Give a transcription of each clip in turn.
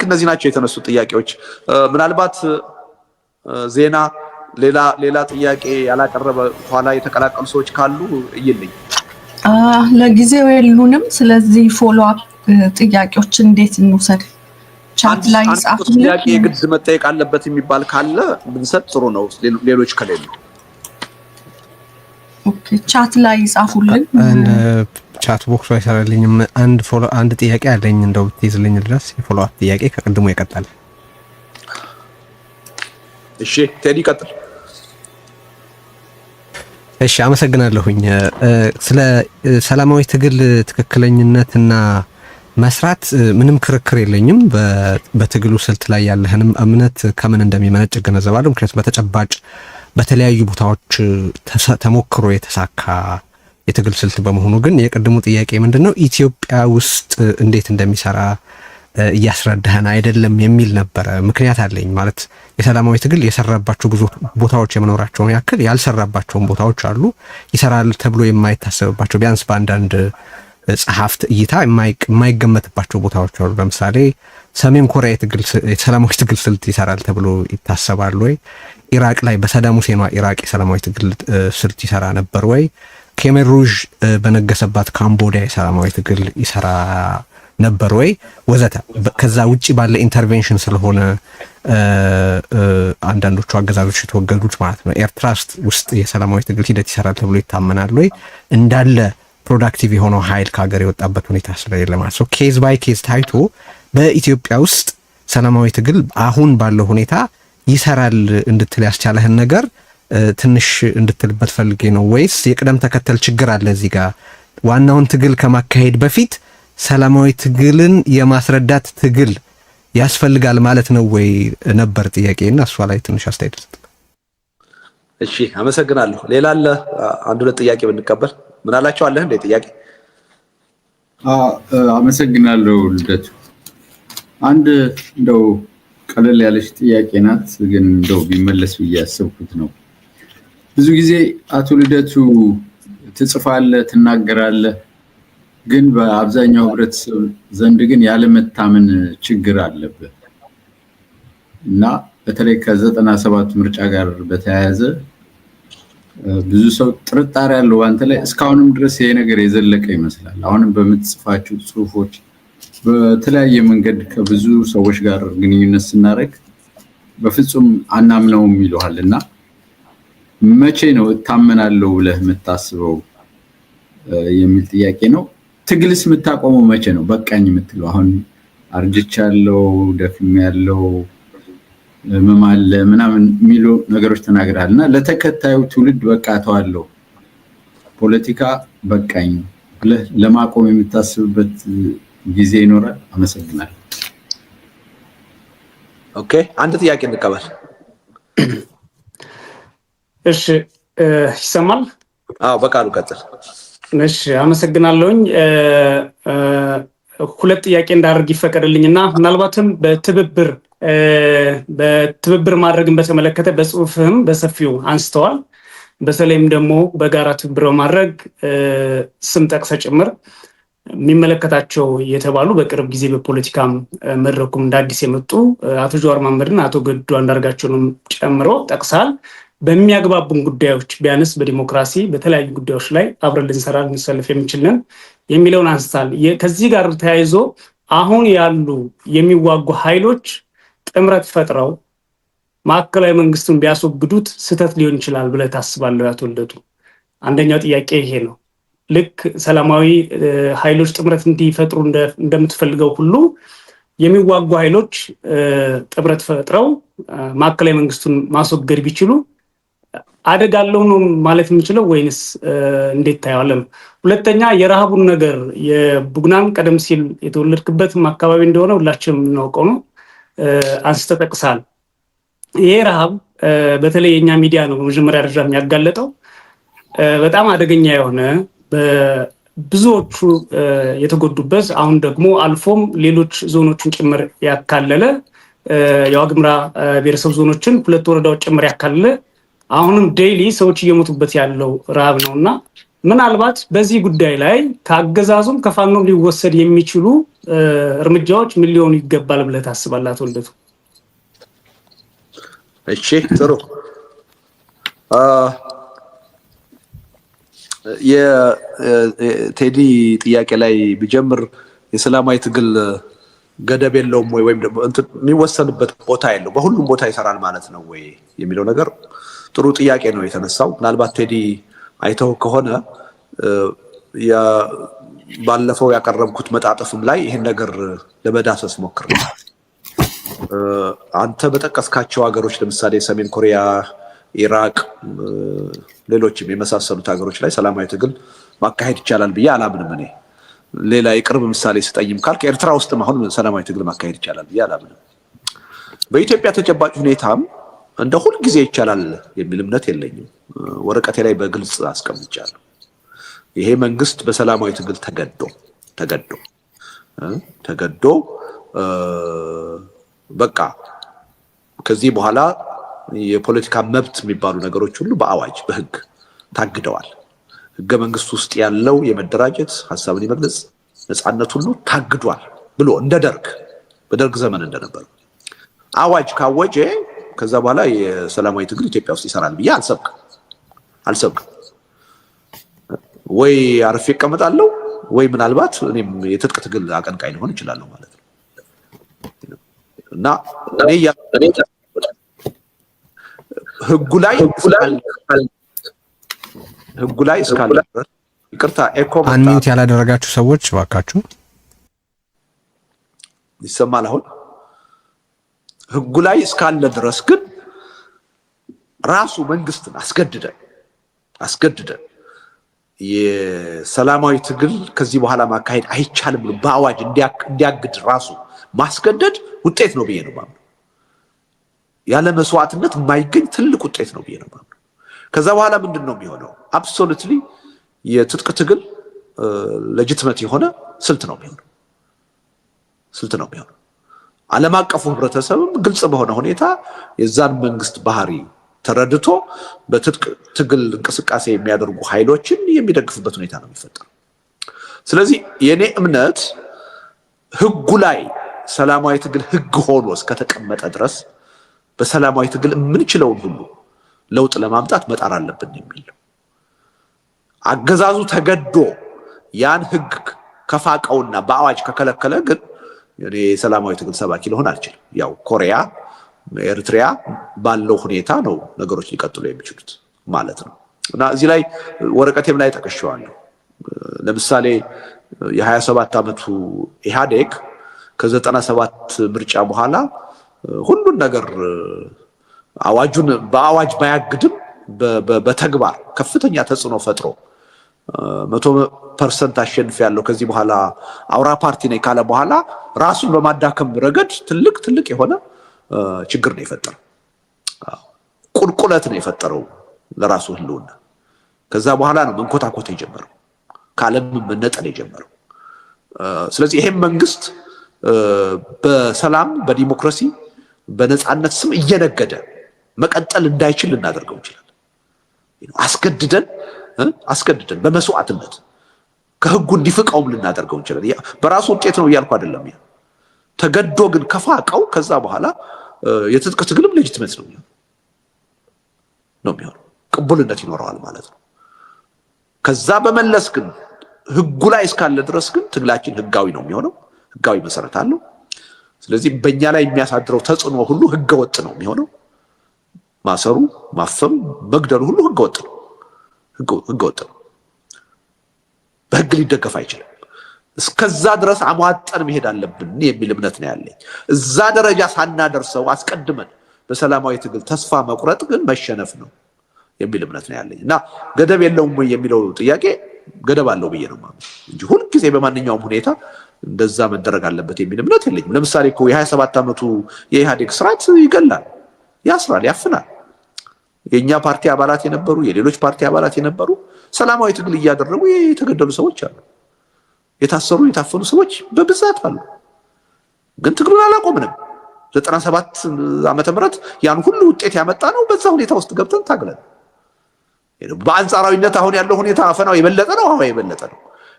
እነዚህ ናቸው የተነሱ ጥያቄዎች። ምናልባት ዜና ሌላ ጥያቄ ያላቀረበ ኋላ የተቀላቀሉ ሰዎች ካሉ እይልኝ። ለጊዜው የሉንም። ስለዚህ ፎሎ አፕ ጥያቄዎች እንዴት እንውሰድ? ቻት ላይ ጻፉልን። ጥያቄ ግድ መጠየቅ አለበት የሚባል ካለ ብንሰጥ ጥሩ ነው፣ ሌሎች ከሌሉ። ኦኬ፣ ቻት ላይ ጻፉልን። ቻት ቦክስ ላይ ሰራልኝም አንድ ጥያቄ አለኝ እንደው ብትይዝልኝ ድረስ የፎሎ አፕ ጥያቄ ከቅድሙ ይቀጥላል። እሺ ቴዲ ቀጥል። እሺ አመሰግናለሁኝ። ስለ ሰላማዊ ትግል ትክክለኝነትና መስራት ምንም ክርክር የለኝም። በትግሉ ስልት ላይ ያለህንም እምነት ከምን እንደሚመነጭ ገነዘባለሁ። ምክንያቱም በተጨባጭ በተለያዩ ቦታዎች ተሞክሮ የተሳካ የትግል ስልት በመሆኑ ግን የቅድሙ ጥያቄ ምንድነው ኢትዮጵያ ውስጥ እንዴት እንደሚሰራ እያስረዳህን አይደለም የሚል ነበረ። ምክንያት አለኝ ማለት የሰላማዊ ትግል የሰራባቸው ብዙ ቦታዎች የመኖራቸው ያክል ያልሰራባቸውን ቦታዎች አሉ። ይሰራል ተብሎ የማይታሰብባቸው ቢያንስ በአንዳንድ ጸሐፍት እይታ የማይገመትባቸው ቦታዎች አሉ። ለምሳሌ ሰሜን ኮሪያ የሰላማዊ ትግል ስልት ይሰራል ተብሎ ይታሰባል ወይ? ኢራቅ ላይ በሳዳም ሁሴን ኢራቅ የሰላማዊ ትግል ስልት ይሰራ ነበር ወይ? ኬሜር ሩዥ በነገሰባት ካምቦዲያ የሰላማዊ ትግል ይሰራ ነበር ወይ? ወዘተ። ከዛ ውጪ ባለ ኢንተርቬንሽን ስለሆነ አንዳንዶቹ አገዛዞች የተወገዱት ማለት ነው። ኤርትራ ውስጥ የሰላማዊ ትግል ሂደት ይሰራል ተብሎ ይታመናል ወይ? እንዳለ ፕሮዳክቲቭ የሆነው ኃይል ከሀገር የወጣበት ሁኔታ ስለሌለ ማለት ነው። ኬዝ ባይ ኬዝ ታይቶ በኢትዮጵያ ውስጥ ሰላማዊ ትግል አሁን ባለው ሁኔታ ይሰራል እንድትል ያስቻለህን ነገር ትንሽ እንድትልበት ፈልጌ ነው። ወይስ የቅደም ተከተል ችግር አለ እዚህ ጋር? ዋናውን ትግል ከማካሄድ በፊት ሰላማዊ ትግልን የማስረዳት ትግል ያስፈልጋል ማለት ነው ወይ ነበር ጥያቄና እሷ ላይ ትንሽ አስተያየት ሰጥ። እሺ አመሰግናለሁ። ሌላ አለ? አንድ ሁለት ጥያቄ ብንቀበል ምን አላችሁ? አለ እንደ ጥያቄ? አመሰግናለሁ ልደቱ። አንድ እንደው ቀለል ያለች ጥያቄ ናት፣ ግን እንደው ቢመለስ ብዬ ያሰብኩት ነው። ብዙ ጊዜ አቶ ልደቱ ትጽፋለህ፣ ትናገራለህ፣ ግን በአብዛኛው ህብረተሰብ ዘንድ ግን ያለመታመን ችግር አለበት እና በተለይ ከ97 ምርጫ ጋር በተያያዘ ብዙ ሰው ጥርጣሬ ያለው አንተ ላይ እስካሁንም ድረስ ይሄ ነገር የዘለቀ ይመስላል። አሁንም በምትጽፋቸው ጽሁፎች በተለያየ መንገድ ከብዙ ሰዎች ጋር ግንኙነት ስናደርግ በፍጹም አናምነውም ይለዋልና መቼ ነው እታመናለሁ ብለህ የምታስበው የሚል ጥያቄ ነው። ትግልስ የምታቆመው መቼ ነው በቃኝ የምትለው? አሁን አርጅቻለሁ፣ ደክሜያለሁ፣ መማለ ምናምን የሚሉ ነገሮች ተናግረሃልና ለተከታዩ ትውልድ በቃ ተዋለሁ ፖለቲካ በቃኝ ብለህ ለማቆም የምታስብበት ጊዜ ይኖራል? አመሰግናለሁ። ኦኬ አንድ ጥያቄ እንቀበል። እሺ ይሰማል? አዎ በቃሉ ቀጥል። እሺ አመሰግናለሁኝ። ሁለት ጥያቄ እንዳደርግ ይፈቀድልኝና ምናልባትም በትብብር ማድረግን በተመለከተ በጽሁፍህም በሰፊው አንስተዋል። በተለይም ደግሞ በጋራ ትብብር ማድረግ ስም ጠቅሰህ ጭምር የሚመለከታቸው የተባሉ በቅርብ ጊዜ በፖለቲካም መድረኩም እንዳዲስ የመጡ አቶ ጀዋር መሐመድና አቶ ገዱ አንዳርጋቸውንም ጨምሮ ጠቅሳል። በሚያግባቡን ጉዳዮች ቢያንስ በዲሞክራሲ በተለያዩ ጉዳዮች ላይ አብረን ልንሰራ ልንሰልፍ የምንችልን የሚለውን አንስታል። ከዚህ ጋር ተያይዞ አሁን ያሉ የሚዋጉ ኃይሎች ጥምረት ፈጥረው ማዕከላዊ መንግስቱን ቢያስወግዱት ስህተት ሊሆን ይችላል ብለህ ታስባለህ? አቶ ልደቱ፣ አንደኛው ጥያቄ ይሄ ነው። ልክ ሰላማዊ ኃይሎች ጥምረት እንዲፈጥሩ እንደምትፈልገው ሁሉ የሚዋጉ ኃይሎች ጥምረት ፈጥረው ማዕከላዊ መንግስቱን ማስወገድ ቢችሉ አደጋለው ነው ማለት የምንችለው ወይንስ እንዴት ታያለህ? ሁለተኛ የረሃቡን ነገር የቡግናን ቀደም ሲል የተወለድክበትም አካባቢ እንደሆነ ሁላችንም እናውቀው ነው አንስተህ ጠቅሳል። ይሄ ረሃብ በተለይ የኛ ሚዲያ ነው በመጀመሪያ ደረጃ የሚያጋለጠው በጣም አደገኛ የሆነ ብዙዎቹ የተጎዱበት አሁን ደግሞ አልፎም ሌሎች ዞኖችን ጭምር ያካለለ የዋግምራ ብሔረሰብ ዞኖችን 2 ወረዳዎች ጭምር ያካለለ አሁንም ዴይሊ ሰዎች እየሞቱበት ያለው ረሃብ ነውና ምናልባት በዚህ ጉዳይ ላይ ከአገዛዙም ከፋኖም ሊወሰድ የሚችሉ እርምጃዎች ምን ሊሆኑ ይገባል ብለህ ታስባለህ አቶ ልደቱ? እሺ ጥሩ የቴዲ ጥያቄ ላይ ቢጀምር የሰላማዊ ትግል ገደብ የለውም ወይም ደግሞ የሚወሰንበት ቦታ የለው በሁሉም ቦታ ይሰራል ማለት ነው ወይ የሚለው ነገር ጥሩ ጥያቄ ነው የተነሳው። ምናልባት ቴዲ አይተው ከሆነ ባለፈው ያቀረብኩት መጣጥፍም ላይ ይሄን ነገር ለመዳሰስ ሞክሬያለሁ። አንተ በጠቀስካቸው ሀገሮች ለምሳሌ ሰሜን ኮሪያ፣ ኢራቅ፣ ሌሎችም የመሳሰሉት ሀገሮች ላይ ሰላማዊ ትግል ማካሄድ ይቻላል ብዬ አላምንም። እኔ ሌላ የቅርብ ምሳሌ ስጠይም ካልክ ኤርትራ ውስጥም አሁን ሰላማዊ ትግል ማካሄድ ይቻላል ብዬ አላምንም። በኢትዮጵያ ተጨባጭ ሁኔታም እንደ ሁል ጊዜ ይቻላል የሚል እምነት የለኝም። ወረቀቴ ላይ በግልጽ አስቀምጫለሁ። ይሄ መንግስት በሰላማዊ ትግል ተገዶ በቃ ከዚህ በኋላ የፖለቲካ መብት የሚባሉ ነገሮች ሁሉ በአዋጅ በህግ ታግደዋል። ህገ መንግስት ውስጥ ያለው የመደራጀት ሐሳብን የመግለጽ ነፃነት ሁሉ ታግዷል ብሎ እንደ ደርግ በደርግ ዘመን እንደነበር አዋጅ ካወጀ ከዛ በኋላ የሰላማዊ ትግል ኢትዮጵያ ውስጥ ይሰራል ብዬ አልሰብክም። ወይ አርፌ እቀመጣለሁ ወይ ምናልባት እኔም የትጥቅ ትግል አቀንቃኝ ሊሆን እችላለሁ ማለት ነው። እና እኔ ህጉ ላይ እስካለ ይቅርታ ኤኮ አንሚዩት ያላደረጋችሁ ሰዎች እባካችሁ ይሰማል። አሁን ህጉ ላይ እስካለ ድረስ ግን ራሱ መንግስትን አስገድደን የሰላማዊ ትግል ከዚህ በኋላ ማካሄድ አይቻልም ብሎ በአዋጅ እንዲያግድ ራሱ ማስገደድ ውጤት ነው ብዬ ነው ማምነው። ያለ መስዋዕትነት የማይገኝ ትልቅ ውጤት ነው ብዬ ነው ማምነው። ከዛ በኋላ ምንድን ነው የሚሆነው? አብሶሉትሊ የትጥቅ ትግል ሌጂቲሜት የሆነ ስልት ነው የሚሆነው። ዓለም አቀፉ ህብረተሰብም ግልጽ በሆነ ሁኔታ የዛን መንግስት ባህሪ ተረድቶ በትጥቅ ትግል እንቅስቃሴ የሚያደርጉ ኃይሎችን የሚደግፍበት ሁኔታ ነው የሚፈጠረው። ስለዚህ የኔ እምነት ህጉ ላይ ሰላማዊ ትግል ህግ ሆኖ እስከተቀመጠ ድረስ በሰላማዊ ትግል የምንችለውን ሁሉ ለውጥ ለማምጣት መጣር አለብን የሚል ነው። አገዛዙ ተገዶ ያን ህግ ከፋቀውና በአዋጅ ከከለከለ ግን እኔ ሰላማዊ ትግል ሰባኪ ልሆን አልችልም። ያው ኮሪያ፣ ኤርትሪያ ባለው ሁኔታ ነው ነገሮች ሊቀጥሉ የሚችሉት ማለት ነው። እና እዚህ ላይ ወረቀቴም ላይ ጠቅሼዋለሁ። ለምሳሌ የ27 ዓመቱ ኢህአዴግ ከ97 ምርጫ በኋላ ሁሉን ነገር አዋጁን በአዋጅ ባያግድም በተግባር ከፍተኛ ተጽዕኖ ፈጥሮ 100% አሸንፍ ያለው ከዚህ በኋላ አውራ ፓርቲ ነኝ ካለ በኋላ ራሱን በማዳከም ረገድ ትልቅ የሆነ ችግር ነው የፈጠረው። ቁልቁለት ነው የፈጠረው ለራሱ ህልውና። ከዛ በኋላ ነው መንኮታኮት የጀመረው፣ ከዓለም መነጠል የጀመረው። ስለዚህ ይሄም መንግስት በሰላም በዲሞክራሲ በነፃነት ስም እየነገደ መቀጠል እንዳይችል ልናደርገው እንችላለን። አስገድደን በመስዋዕትነት ከህጉ እንዲፍቀውም ልናደርገው እንችላለን። በራሱ ውጤት ነው እያልኩ አይደለም። ተገዶ ግን ከፋቀው ከዛ በኋላ የትጥቅ ትግልም ሌጂቲሜት ነው የሚሆነው፣ ቅቡልነት ይኖረዋል ማለት ነው። ከዛ በመለስ ግን ህጉ ላይ እስካለ ድረስ ግን ትግላችን ህጋዊ ነው የሚሆነው፣ ህጋዊ መሰረት አለው። ስለዚህ በእኛ ላይ የሚያሳድረው ተጽዕኖ ሁሉ ህገወጥ ነው የሚሆነው። ማሰሩ፣ ማፈም፣ መግደሉ ሁሉ ህገወጥ ነው። በህግ ሊደገፍ አይችልም። እስከዛ ድረስ አሟጠን መሄድ አለብን የሚል እምነት ነው ያለኝ። እዛ ደረጃ ሳናደርሰው አስቀድመን በሰላማዊ ትግል ተስፋ መቁረጥ ግን መሸነፍ ነው የሚል እምነት ነው ያለኝ እና ገደብ የለውም ወይ የሚለው ጥያቄ ገደብ አለው ብዬ ነው የማምነው እንጂ ሁልጊዜ በማንኛውም ሁኔታ እንደዛ መደረግ አለበት የሚል እምነት የለኝም። ለምሳሌ እኮ የ27 ዓመቱ የኢህአዴግ ስርዓት ይገላል፣ ያስራል፣ ያፍናል። የእኛ ፓርቲ አባላት የነበሩ የሌሎች ፓርቲ አባላት የነበሩ ሰላማዊ ትግል እያደረጉ የተገደሉ ሰዎች አሉ። የታሰሩ የታፈኑ ሰዎች በብዛት አሉ። ግን ትግሉን አላቆምንም። 97 ዓመተ ምህረት ያን ሁሉ ውጤት ያመጣ ነው በዛ ሁኔታ ውስጥ ገብተን ታግለን። በአንጻራዊነት አሁን ያለው ሁኔታ አፈናው የበለጠ ነው። አሁን የበለጠ ነው።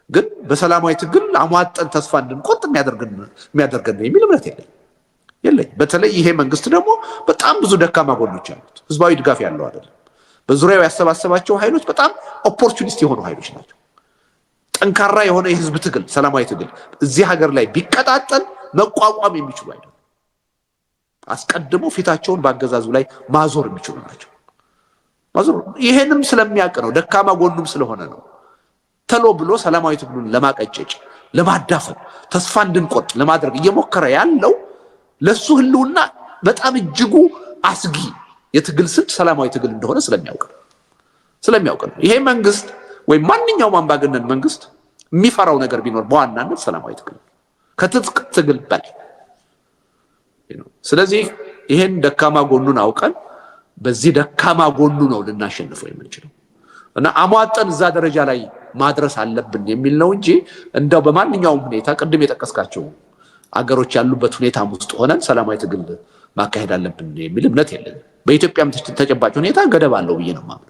ግን በሰላማዊ ትግል አሟጠን ተስፋ እንድንቆርጥ የሚያደርገን የሚል እምነት የለኝ። በተለይ ይሄ መንግስት ደግሞ በጣም ብዙ ደካማ ጎኖች አሉት። ህዝባዊ ድጋፍ ያለው አይደለም። በዙሪያው ያሰባሰባቸው ኃይሎች በጣም ኦፖርቹኒስት የሆኑ ኃይሎች ናቸው። ጠንካራ የሆነ የህዝብ ትግል፣ ሰላማዊ ትግል እዚህ ሀገር ላይ ቢቀጣጠል መቋቋም የሚችሉ አይደለም። አስቀድሞ ፊታቸውን በአገዛዙ ላይ ማዞር የሚችሉ ናቸው። ማዞር ይሄንም ስለሚያውቅ ነው፣ ደካማ ጎኑም ስለሆነ ነው። ተሎ ብሎ ሰላማዊ ትግሉን ለማቀጨጭ፣ ለማዳፈን፣ ተስፋ እንድንቆርጥ ለማድረግ እየሞከረ ያለው ለሱ ህልውና በጣም እጅጉ አስጊ የትግል ስልት ሰላማዊ ትግል እንደሆነ ስለሚያውቅ ነው። ይሄ መንግስት ወይም ማንኛውም አምባገነን መንግስት የሚፈራው ነገር ቢኖር በዋናነት ሰላማዊ ትግል ከትጥቅ ትግል በላይ። ስለዚህ ይሄን ደካማ ጎኑን አውቀን በዚህ ደካማ ጎኑ ነው ልናሸንፈው የምንችለው እና አሟጠን እዛ ደረጃ ላይ ማድረስ አለብን የሚል ነው እንጂ እንደው በማንኛውም ሁኔታ ቅድም የጠቀስካቸው አገሮች ያሉበት ሁኔታ ውስጥ ሆነን ሰላማዊ ትግል ማካሄድ አለብን የሚል እምነት የለኝም። በኢትዮጵያም ተጨባጭ ሁኔታ ገደብ አለው ብዬ ነው የማምነው።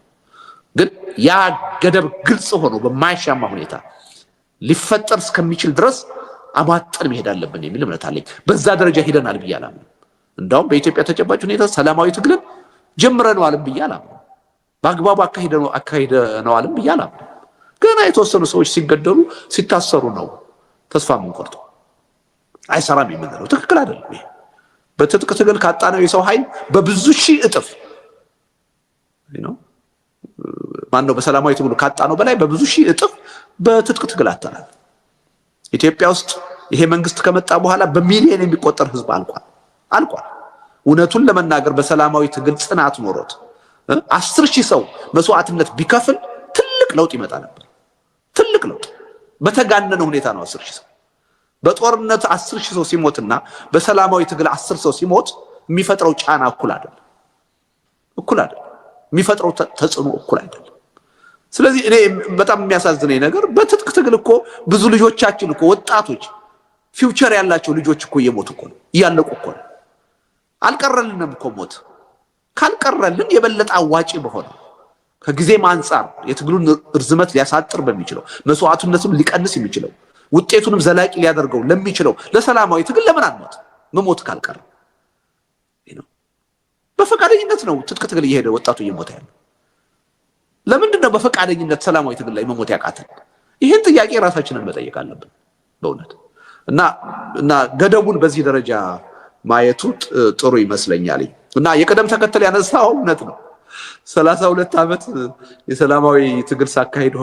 ግን ያ ገደብ ግልጽ ሆኖ በማይሻማ ሁኔታ ሊፈጠር እስከሚችል ድረስ አሟጠን መሄድ አለብን የሚል እምነት አለኝ። በዛ ደረጃ ሄደናል ብዬ አላምንም። እንዳውም በኢትዮጵያ ተጨባጭ ሁኔታ ሰላማዊ ትግልን ጀምረነዋልም ብዬ አላምንም። በአግባቡ አካሂደነዋልም ብዬ አላምንም። ገና የተወሰኑ ሰዎች ሲገደሉ ሲታሰሩ ነው ተስፋ የምንቆርጠው። አይሰራም የምንለው ትክክል አይደለም። ይሄ በትጥቅ ትግል ካጣነው የሰው ኃይል በብዙ ሺህ እጥፍ ማነው በሰላማዊ ትግሉ ካጣነው በላይ በብዙ ሺህ እጥፍ በትጥቅ ትግል አጣናል። ኢትዮጵያ ውስጥ ይሄ መንግስት ከመጣ በኋላ በሚሊዮን የሚቆጠር ህዝብ አልቋል። እውነቱን ለመናገር በሰላማዊ ትግል ጽናት ኖሮት 10,000 ሰው መስዋዕትነት ቢከፍል ትልቅ ለውጥ ይመጣ ነበር። ትልቅ ለውጥ በተጋነነ ሁኔታ ነው 10,000 ሰው በጦርነት 10,000 ሰው ሲሞትና በሰላማዊ ትግል 10 ሰው ሲሞት የሚፈጥረው ጫና እኩል አይደለም። የሚፈጥረው ተጽዕኖ እኩል አይደለም። ስለዚህ እኔ በጣም የሚያሳዝነኝ ነገር በትጥቅ ትግል እኮ ብዙ ልጆቻችን እኮ ወጣቶች ፊውቸር ያላቸው ልጆች እኮ እየሞቱ እኮ ነው፣ እያለቁ እኮ ነው። አልቀረልንም እኮ ሞት። ካልቀረልን የበለጠ አዋጪ በሆነው ከጊዜም አንጻር የትግሉን ርዝመት ሊያሳጥር በሚችለው መስዋዕትነቱን ሊቀንስ የሚችለው ውጤቱንም ዘላቂ ሊያደርገው ለሚችለው ለሰላማዊ ትግል ለምን አንሞት? መሞት ካልቀረ በፈቃደኝነት ነው ትጥቅ ትግል እየሄደ ወጣቱ እየሞተ ያለው። ለምንድን ነው በፈቃደኝነት ሰላማዊ ትግል ላይ መሞት ያቃተን? ይህን ጥያቄ ራሳችንን መጠየቅ አለብን በእውነት እና ገደቡን በዚህ ደረጃ ማየቱ ጥሩ ይመስለኛል። እና የቅደም ተከተል ያነሳው እውነት ነው። 32 ዓመት የሰላማዊ ትግል ሳካሄድ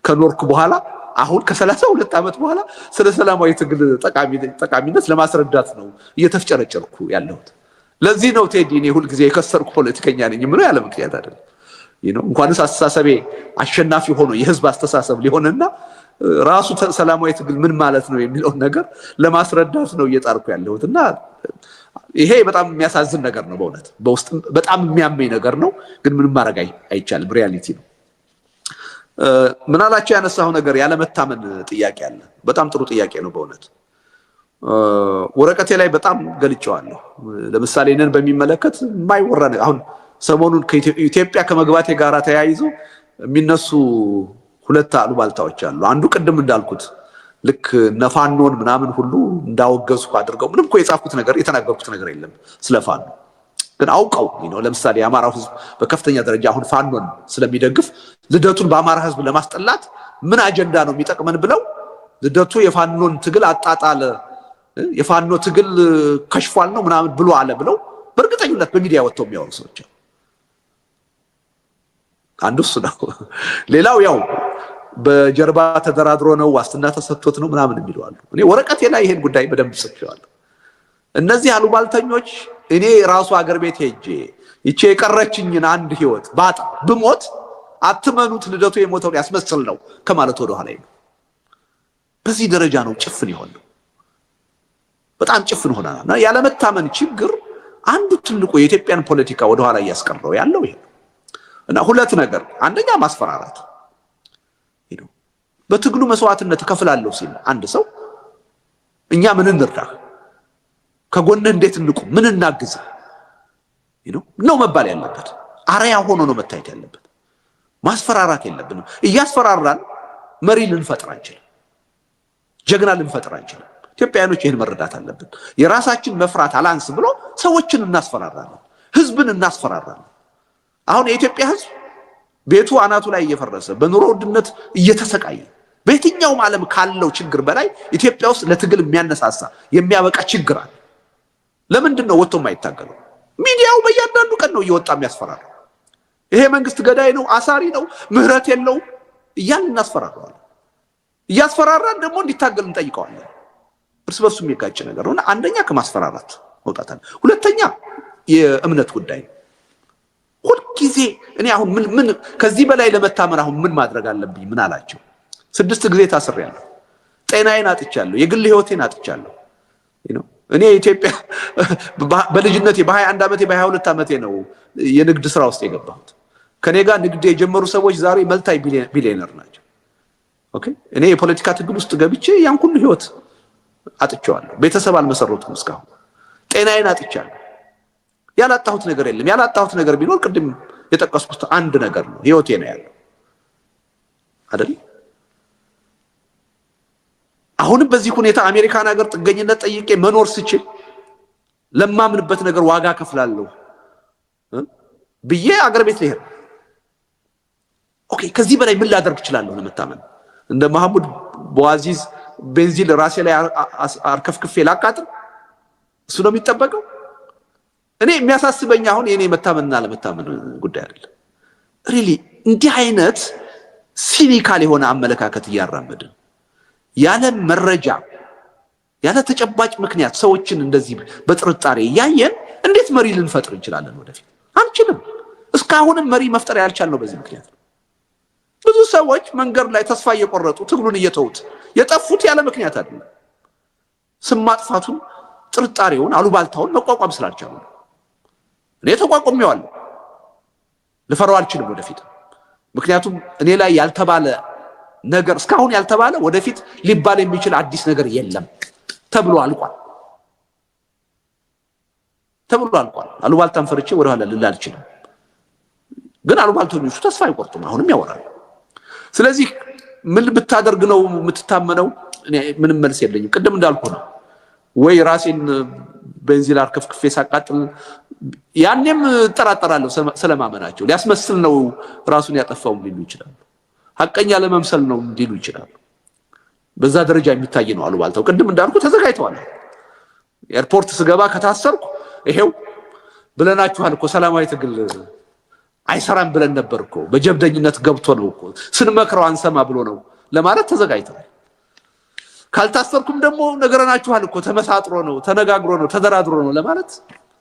ከኖርኩ በኋላ አሁን ከ32 ዓመት በኋላ ስለ ሰላማዊ ትግል ጠቃሚነት ለማስረዳት ነው እየተፍጨረጨርኩ ያለሁት። ለዚህ ነው ቴዲ እኔ ሁልጊዜ የከሰርኩ ፖለቲከኛ ነኝ የምለው ያለ ምክንያት አይደለም። እንኳንስ አስተሳሰቤ አሸናፊ ሆኖ የህዝብ አስተሳሰብ ሊሆንና ራሱ ሰላማዊ ትግል ምን ማለት ነው የሚለውን ነገር ለማስረዳት ነው እየጣርኩ ያለሁት። እና ይሄ በጣም የሚያሳዝን ነገር ነው በእውነት በውስጥ በጣም የሚያመኝ ነገር ነው። ግን ምንም ማድረግ አይቻልም፣ ሪያሊቲ ነው። ምናላቸው ያነሳው ነገር ያለመታመን ጥያቄ አለ። በጣም ጥሩ ጥያቄ ነው በእውነት ወረቀቴ ላይ በጣም ገልጬዋለሁ። ለምሳሌ እነን በሚመለከት የማይወራ ነገር አሁን ሰሞኑን ከኢትዮጵያ ከመግባቴ ጋር ተያይዞ የሚነሱ ሁለት አሉባልታዎች አሉ። አንዱ ቅድም እንዳልኩት ልክ ነፋኖን ምናምን ሁሉ እንዳወገዝኩ አድርገው ምንም እኮ የጻፍኩት ነገር የተናገርኩት ነገር የለም ስለፋኖ። ግን አውቀው ለምሳሌ የአማራው ህዝብ በከፍተኛ ደረጃ አሁን ፋኖን ስለሚደግፍ ልደቱን በአማራ ህዝብ ለማስጠላት ምን አጀንዳ ነው የሚጠቅመን ብለው ልደቱ የፋኖን ትግል አጣጣለ፣ የፋኖ ትግል ከሽፏል ነው ምናምን ብሎ አለ ብለው በእርግጠኝነት በሚዲያ ወጥተው የሚያወሩ ሰዎች አንዱ እሱ ነው። ሌላው ያው በጀርባ ተደራድሮ ነው ዋስትና ተሰጥቶት ነው ምናምን የሚሉ አሉ። እኔ ወረቀቴ ላይ ይሄን ጉዳይ በደንብ ጽፌዋለሁ። እነዚህ አሉባልተኞች እኔ ራሱ አገር ቤት ሄጄ ይቼ የቀረችኝን አንድ ህይወት ባጣ ብሞት አትመኑት ልደቱ የሞተው ያስመስል ነው ከማለት ወደ ኋላ ነው። በዚህ ደረጃ ነው ጭፍን ይሆነው። በጣም ጭፍን ሆነናል። እና ያለመታመን ችግር አንዱ ትልቁ የኢትዮጵያን ፖለቲካ ወደ ኋላ እያስቀረው ያለው ይሄ ነው። እና ሁለት ነገር፣ አንደኛ ማስፈራራት በትግሉ መስዋዕትነት እከፍላለሁ ሲል አንድ ሰው እኛ ምን እንርዳ፣ ከጎንህ እንዴት እንቁም፣ ምን እናግዝ ነው መባል ያለበት። አርአያ ሆኖ ነው መታየት ያለበት። ማስፈራራት የለብንም። እያስፈራራን መሪ ልንፈጥር አንችልም፣ ጀግና ልንፈጥር አንችልም። ኢትዮጵያውያኖች ይህን መረዳት አለብን። የራሳችን መፍራት አላንስ ብሎ ሰዎችን እናስፈራራለን፣ ህዝብን እናስፈራራለን። አሁን የኢትዮጵያ ህዝብ ቤቱ አናቱ ላይ እየፈረሰ በኑሮ ውድነት እየተሰቃየ በየትኛውም ዓለም ካለው ችግር በላይ ኢትዮጵያ ውስጥ ለትግል የሚያነሳሳ የሚያበቃ ችግር አለ። ለምንድን ነው ወጥቶ የማይታገለው? ሚዲያው በእያንዳንዱ ቀን ነው እየወጣ የሚያስፈራራው። ይሄ መንግስት ገዳይ ነው፣ አሳሪ ነው፣ ምህረት የለውም እያልን እናስፈራረዋለን። እያስፈራራን ደግሞ እንዲታገል እንጠይቀዋለን። እርስ በርሱ የሚጋጭ ነገር ነው። አንደኛ ከማስፈራራት መውጣት አለ። ሁለተኛ የእምነት ጉዳይ ነው። ሁልጊዜ እኔ አሁን ምን ከዚህ በላይ ለመታመን አሁን ምን ማድረግ አለብኝ? ምን አላቸው? 6 ጊዜ ታስሬያለሁ። ጤናዬን አጥቻለሁ። የግል ህይወቴን አጥቻለሁ። እኔ ኢትዮጵያ በልጅነቴ በ21 ዓመቴ በ22 ዓመቴ ነው የንግድ ስራ ውስጥ የገባሁት። ከኔ ጋር ንግድ የጀመሩ ሰዎች ዛሬ መልታይ ቢሊዮነር ናቸው። ኦኬ እኔ የፖለቲካ ትግል ውስጥ ገብቼ ያን ሁሉ ህይወት አጥቻለሁ። ቤተሰብ አልመሰረቱም እስካሁን። ጤናዬን አጥቻለሁ። ያላጣሁት ነገር የለም። ያላጣሁት ነገር ቢኖር ቅድም የጠቀስኩት አንድ ነገር ነው፣ ህይወቴ ነው ያለው አይደል? አሁንም በዚህ ሁኔታ አሜሪካን ሀገር ጥገኝነት ጠይቄ መኖር ስችል ለማምንበት ነገር ዋጋ ከፍላለሁ ብዬ አገር ቤት ልሄድ። ኦኬ ከዚህ በላይ ምን ላደርግ እችላለሁ ለመታመን? እንደ መሐሙድ በዋዚዝ ቤንዚን ራሴ ላይ አርከፍክፌ ላቃጥል? እሱ ነው የሚጠበቀው? እኔ የሚያሳስበኝ አሁን የኔ መታመንና ለመታመን ጉዳይ አይደለም። ሪሊ እንዲህ አይነት ሲኒካል የሆነ አመለካከት እያራመድን ያለ መረጃ ያለ ተጨባጭ ምክንያት ሰዎችን እንደዚህ በጥርጣሬ እያየን እንዴት መሪ ልንፈጥር እንችላለን? ወደፊት አንችልም። እስካሁንም መሪ መፍጠር ያልቻልነው በዚህ ምክንያት ነው። ብዙ ሰዎች መንገድ ላይ ተስፋ እየቆረጡ ትግሉን እየተውት የጠፉት ያለ ምክንያት አይደለም። ስም ማጥፋቱን፣ ጥርጣሬውን፣ አሉባልታውን መቋቋም ስላልቻሉ ነው። እኔ ተቋቁሜዋለሁ፣ ልፈራው አልችልም ወደፊት። ምክንያቱም እኔ ላይ ያልተባለ ነገር እስካሁን ያልተባለ ወደፊት ሊባል የሚችል አዲስ ነገር የለም ተብሎ አልቋል። አሉባልታን ፈርቼ ወደኋላ ልል አልችልም። ግን አሉባልተኞቹ ተስፋ አይቆርጡም፣ አሁንም ያወራሉ። ስለዚህ ምን ብታደርግ ነው የምትታመነው? እኔ ምንም መልስ የለኝም። ቅድም እንዳልኩ ነው ወይ ራሴን ቤንዚን አርከፍክፌ ሳቃጥል ያኔም እጠራጠራለሁ ስለማመናቸው። ሊያስመስል ነው ራሱን ያጠፋው ሊሉ ይችላሉ። ሐቀኛ ለመምሰል ነው ሊሉ ይችላሉ። በዛ ደረጃ የሚታይ ነው አሉባልታው። ቅድም እንዳልኩ ተዘጋጅተዋል። ኤርፖርት ስገባ ከታሰርኩ ይሄው ብለናችኋል እኮ ሰላማዊ ትግል አይሰራም ብለን ነበር እኮ በጀብደኝነት ገብቶ ነው እኮ ስንመክረው አንሰማ ብሎ ነው ለማለት ተዘጋጅተዋል። ካልታሰርኩም ደግሞ ነገረናችኋል እኮ ተመሳጥሮ ነው ተነጋግሮ ነው ተደራድሮ ነው ለማለት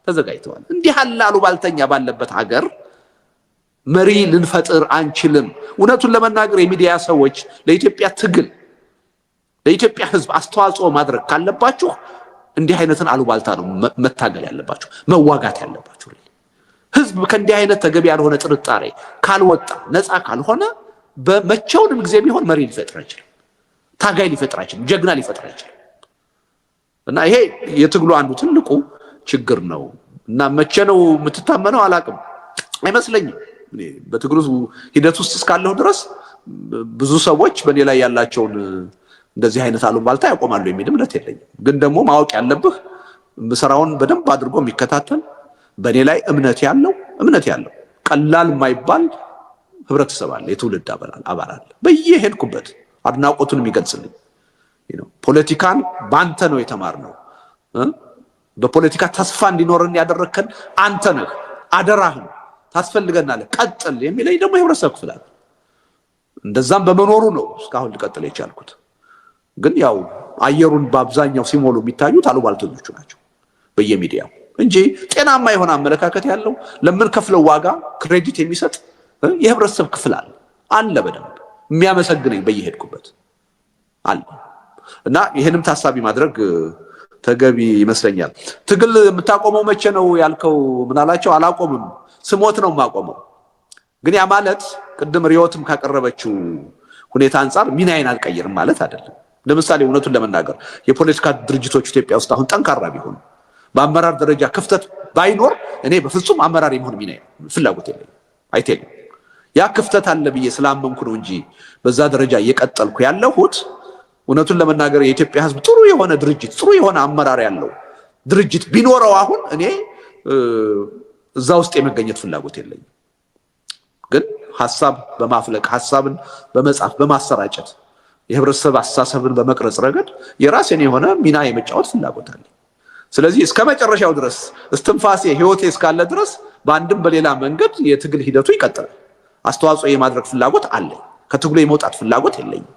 ተዘጋጅተዋል። እንዲህ ያለ አሉባልተኛ ባለበት ሀገር መሪ ልንፈጥር አንችልም። እውነቱን ለመናገር የሚዲያ ሰዎች ለኢትዮጵያ ትግል ለኢትዮጵያ ሕዝብ አስተዋጽኦ ማድረግ ካለባችሁ እንዲህ አይነትን አሉባልታ ነው መታገል ያለባችሁ፣ መዋጋት ያለባችሁ። ሕዝብ ከእንዲህ አይነት ተገቢ ያልሆነ ጥርጣሬ ካልወጣ ነፃ ካልሆነ በመቼውንም ጊዜ ቢሆን መሪ ሊፈጥር አይችልም፣ ታጋይ ሊፈጥር አይችልም፣ ጀግና ሊፈጥር አይችልም። እና ይሄ የትግሉ አንዱ ትልቁ ችግር ነው። እና መቼ ነው የምትታመነው? አላቅም፣ አይመስለኝም። በትግሉ ሂደት ውስጥ እስካለሁ ድረስ ብዙ ሰዎች በእኔ ላይ ያላቸውን እንደዚህ አይነት አሉባልታ ያቆማሉ የሚል እምነት የለኝም። ግን ደግሞ ማወቅ ያለብህ ስራውን በደንብ አድርጎ የሚከታተል በእኔ ላይ እምነት ያለው ቀላል የማይባል ህብረተሰብ አለ፣ የትውልድ አባል አለ በየሄድኩበት አድናቆቱን የሚገልጽልኝ። ፖለቲካን ባንተ ነው የተማርነው፣ በፖለቲካ ተስፋ እንዲኖርን ያደረከን አንተ ነህ፣ አደራህን ታስፈልገናለህ፣ ቀጥል የሚለኝ ደግሞ የህብረተሰብ ክፍል አለ። እንደዛም በመኖሩ ነው እስካሁን ልቀጥል የቻልኩት። ግን ያው አየሩን በአብዛኛው ሲሞሉ የሚታዩት አሉባልተኞቹ ናቸው በየሚዲያው እንጂ ጤናማ የሆነ አመለካከት ያለው ለምን ከፍለው ዋጋ ክሬዲት የሚሰጥ የህብረተሰብ ክፍል አለ በደንብ የሚያመሰግነኝ በየሄድኩበት አለ። እና ይሄንም ታሳቢ ማድረግ ተገቢ ይመስለኛል። ትግል የምታቆመው መቼ ነው ያልከው? ምን አላቸው? አላቆምም፣ ስሞት ነው የማቆመው። ግን ያ ማለት ቅድም ሪዮትም ካቀረበችው ሁኔታ አንጻር ሚናዬን አልቀይርም ማለት አይደለም። ለምሳሌ እውነቱን ለመናገር የፖለቲካ ድርጅቶች ኢትዮጵያ ውስጥ አሁን ጠንካራ ቢሆኑ በአመራር ደረጃ ክፍተት ባይኖር እኔ በፍጹም አመራር የመሆን ሚና ፍላጎት የለኝም፣ አይቴልም። ያ ክፍተት አለ ብዬ ስላመንኩ ነው እንጂ በዛ ደረጃ እየቀጠልኩ ያለሁት። እውነቱን ለመናገር የኢትዮጵያ ሕዝብ ጥሩ የሆነ ድርጅት ጥሩ የሆነ አመራር ያለው ድርጅት ቢኖረው አሁን እኔ እዛ ውስጥ የመገኘት ፍላጎት የለኝም። ግን ሐሳብ በማፍለቅ ሐሳብን በመጻፍ በማሰራጨት የህብረተሰብ አስተሳሰብን በመቅረጽ ረገድ የራሴን የሆነ ሚና የመጫወት ፍላጎት አለኝ። ስለዚህ እስከ መጨረሻው ድረስ እስትንፋሴ ህይወቴ እስካለ ድረስ በአንድም በሌላ መንገድ የትግል ሂደቱ ይቀጥላል። አስተዋጽኦ የማድረግ ፍላጎት አለኝ። ከትግሉ የመውጣት ፍላጎት የለኝም።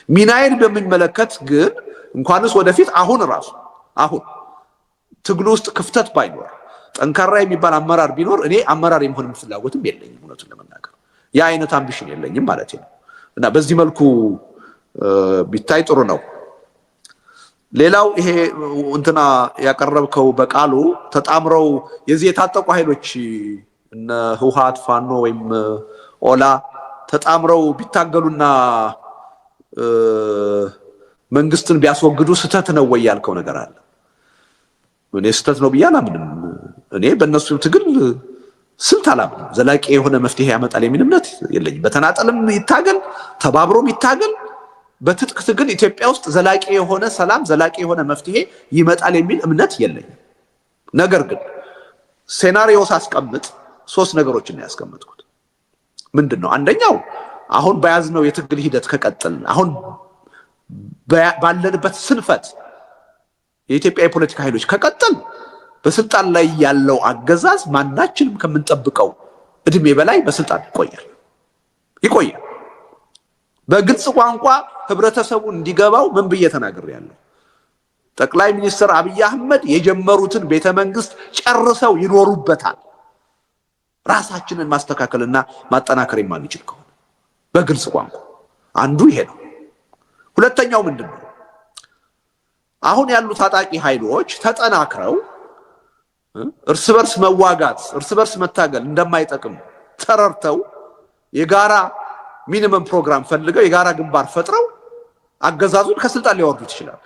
ሚናዬን በሚመለከት ግን እንኳንስ ወደፊት አሁን ራሱ አሁን ትግሉ ውስጥ ክፍተት ባይኖር ጠንካራ የሚባል አመራር ቢኖር እኔ አመራር የመሆን ፍላጎትም የለኝም። እውነቱን ለመናገር ያ አይነት አምቢሽን የለኝም ማለት ነው እና በዚህ መልኩ ቢታይ ጥሩ ነው። ሌላው ይሄ እንትና ያቀረብከው በቃሉ ተጣምረው የዚህ የታጠቁ ኃይሎች እነ ህወሓት ፋኖ ወይም ኦላ ተጣምረው ቢታገሉና መንግስትን ቢያስወግዱ ስተት ነው ወይ ያልከው ነገር አለ። እኔ ስተት ነው ብዬ አላምንም። እኔ በእነሱ ትግል ስልት አላምንም። ዘላቂ የሆነ መፍትሄ ያመጣል የሚል እምነት የለኝም። በተናጠልም ይታገል ተባብሮም ይታገል በትጥቅ ትግል ኢትዮጵያ ውስጥ ዘላቂ የሆነ ሰላም ዘላቂ የሆነ መፍትሄ ይመጣል የሚል እምነት የለኝም። ነገር ግን ሴናሪዮ ሳስቀምጥ 3 ነገሮችን ነው ያስቀምጥኩት። ምንድነው? አንደኛው አሁን በያዝነው የትግል ሂደት ከቀጠል አሁን ባለንበት ስንፈት የኢትዮጵያ የፖለቲካ ኃይሎች ከቀጠል በስልጣን ላይ ያለው አገዛዝ ማናችንም ከምንጠብቀው እድሜ በላይ በስልጣን ይቆያል። በግልጽ ቋንቋ ህብረተሰቡ እንዲገባው ምን ብዬ ተናግሬያለሁ? ጠቅላይ ሚኒስትር አብይ አህመድ የጀመሩትን ቤተመንግስት ጨርሰው ይኖሩበታል። ራሳችንን ማስተካከልና ማጠናከር የማንችል ከሆነ በግልጽ ቋንቋ አንዱ ይሄ ነው። ሁለተኛው ምንድነው? አሁን ያሉ ታጣቂ ኃይሎች ተጠናክረው እርስ በርስ መዋጋት እርስ በርስ መታገል እንደማይጠቅም ተረርተው የጋራ ሚኒመም ፕሮግራም ፈልገው የጋራ ግንባር ፈጥረው አገዛዙን ከስልጣን ሊያወርዱት ይችላል።